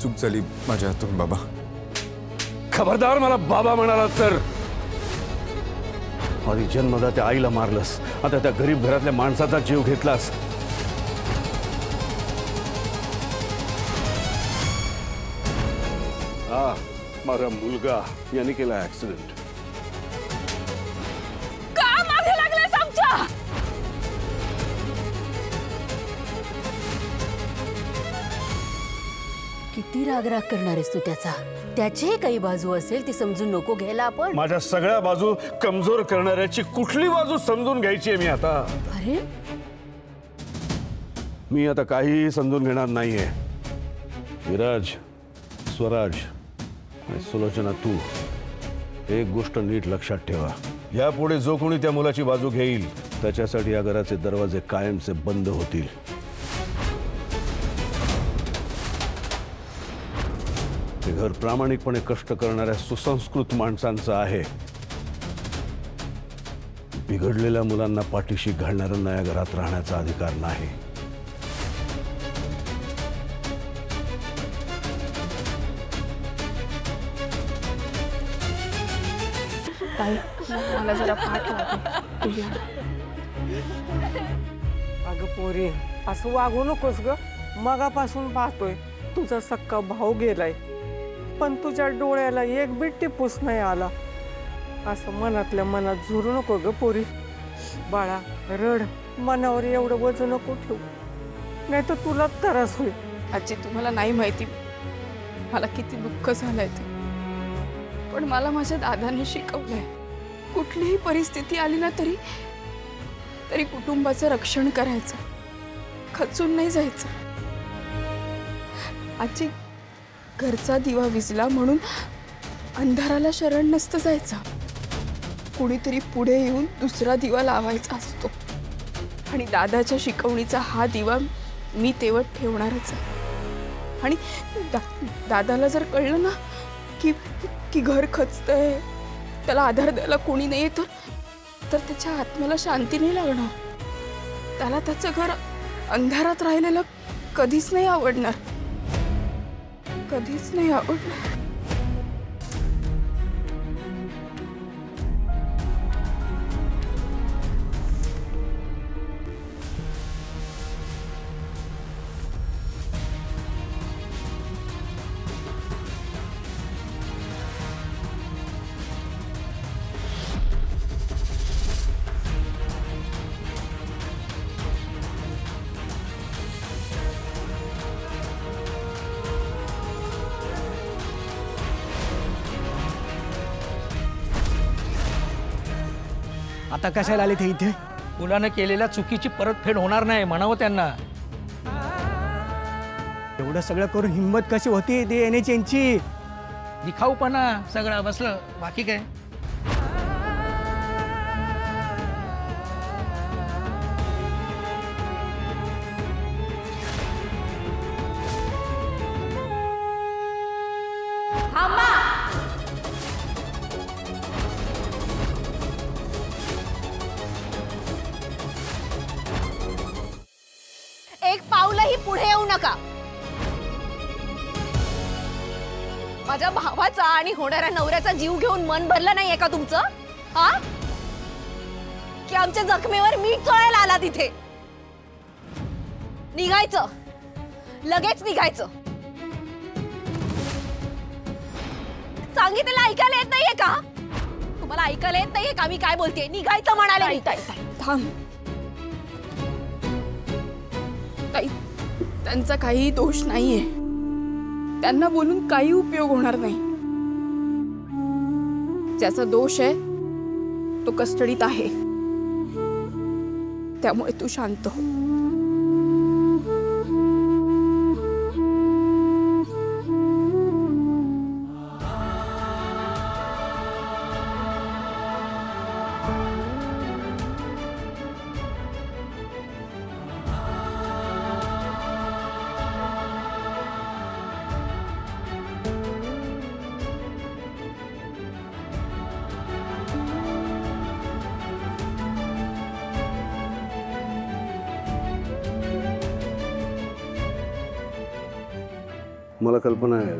चूक झाली माझ्या हातून बाबा. खबरदार मला बाबा म्हणाला तर. माझी जन्मदात्या आईला मारलंस, आता त्या गरीब घरातल्या माणसाचा जीव घेतलास. हा माझा मुलगा याने केला ऍक्सिडेंट. का मागे लागलेस आमच्या? किती राग करणार आहेस तू त्याचा? त्याची काही बाजू असेल ती समजून नको घ्यायला आपण. माझ्या सगळ्या बाजू कमजोर करणाऱ्याची कुठली बाजू समजून घ्यायची आहे मी आता? अरे मी आता काहीही समजून घेणार नाहीये. विराज, स्वराज आणि सुलोचना, तू एक गोष्ट नीट लक्षात ठेवा. यापुढे जो कोणी त्या मुलाची बाजू घेईल त्याच्यासाठी या घराचे दरवाजे कायमचे बंद होतील. हे घर प्रामाणिकपणे कष्ट करणाऱ्या सुसंस्कृत माणसांचं आहे. बिघडलेल्या मुलांना पाठीशी घालणाऱ्यांना या घरात राहण्याचा अधिकार नाही. मला जरा पाठ लागते. अगं पोरी, असं वागू नकोस ग. मगापासून पाहतोय तुझा सक्का भाऊ गेलाय, पण तुझ्या डोळ्याला एक बी टिपूस नाही आला. असं मनातल्या मनात झुरू नको ग पोरी. बाळा रड, मनावर एवढं वजन नको ठेवू, नाही तर तुला त्रास होईल. आजी, तुम्हाला नाही माहिती मला किती दुःख झालंय ते. पण मला माझ्या दादाने शिकवलंय, कुठलीही परिस्थिती आली ना तरी कुटुंबाचं रक्षण करायचं, खचून नाही जायचं. आजी, घरचा दिवा विझला म्हणून अंधाराला शरण नसतं जायचं. कुणीतरी पुढे येऊन दुसरा दिवा लावायचा असतो. आणि दादाच्या शिकवणीचा हा दिवा मी तेवढ ठेवणारच आहे. आणि दादाला जर कळलं ना की घर खचतंय, त्याला आधार द्यायला कोणी नाही तर त्याच्या आत्म्याला शांती नाही लागणार. त्याला त्याचं घर अंधारात राहिलेलं कधीच नाही आवडणार, कधीच नाही आवडणार. आता कशाला आले ते इथे? मुलानं केलेल्या चुकीची परतफेड होणार नाही म्हणावं त्यांना. एवढं सगळं करून हिंमत कशी होती ते येण्याची यांची? दिखाऊपणा सगळं बसलं, बाकी काय. एक पाऊलही पुढे येऊ नका. माझ्या भावाचा आणि होणाऱ्या नवऱ्याचा जीव घेऊन मन भरलं नाहीये का तुमचं? हा, की आमच्या जखमेवर मीठ चोळायला आला तिथे? निघायचं, लगेच निघायचं. सांगितलेलं ऐकायला येत नाहीये का? तुम्हाला ऐकायला येत नाहीये का मी काय बोलतेय? निघायचं म्हणाले मी. थांब ताई, त्यांचा काही दोष नाहीये. त्यांना बोलून काही उपयोग होणार नाही. ज्याचा दोष आहे तो कस्टडीत आहे, त्यामुळे तू शांत हो. मला कल्पना आहे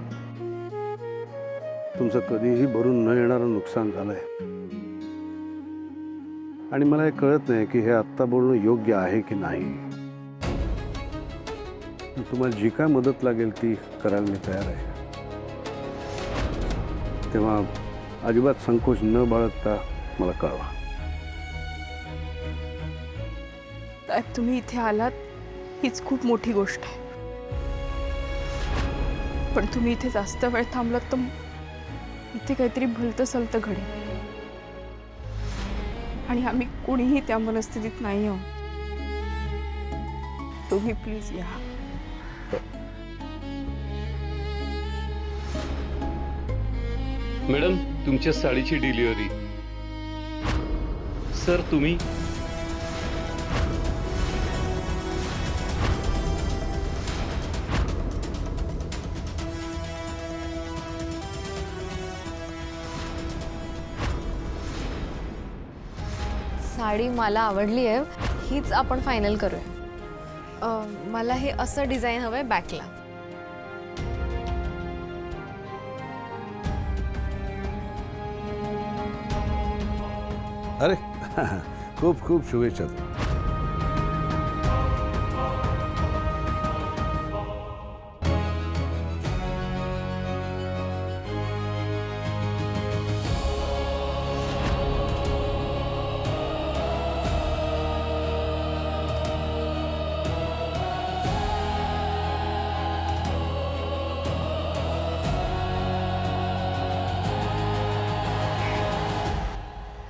तुमचं कधीही भरून न येणारं नुकसान झालंय आणि मला हे कळत नाही की हे आत्ता बोलणं योग्य आहे की नाही. तुम्हाला जी काय मदत लागेल ती करायला मी तयार आहे. तेव्हा अजिबात संकोच न बाळगता मला कळवा. साहेब, तुम्ही इथे आलात हीच खूप मोठी गोष्ट आहे. पण तुम्ही इथे जास्त वेळ थांबलात तर इथे काहीतरी भलतं सलतं घडेल आणि आम्ही कोणीही त्या मनस्थितीत नाही आहोत. तुम्ही प्लीज या. मॅडम, तुमच्या साडीची डिलिव्हरी. सर, तुम्ही साडी मला आवडली आहे, हीच आपण फायनल करूया. मला हे असं डिझाईन हवंय बॅकला. अरे खूप खूप शुभेच्छा.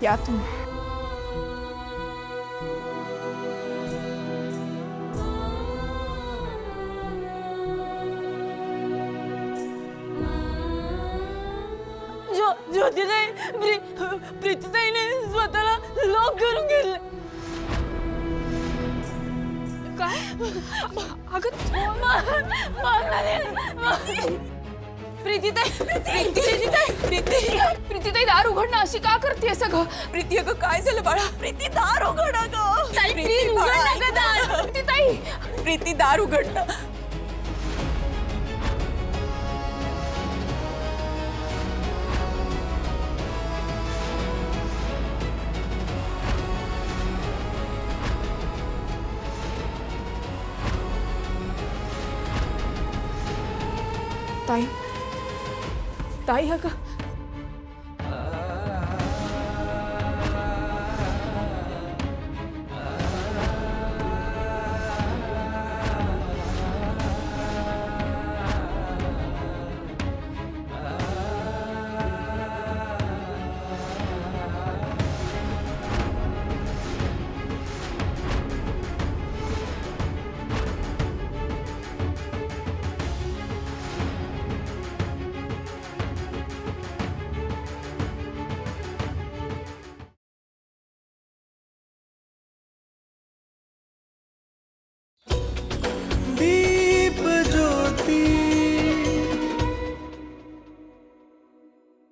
या तुम्ही. ज्योतिताई प्रीतीताईने स्वतःला लॉक करून घेतलं. काय अगं प्रीतीताई दार उघडणं अशी का करते सगळं? प्रीती, अगं काय झालं बाळा? प्रीती दार उघड अगं. प्रीतीताई, प्रीती दार उघडणं. ताई, ताई अगं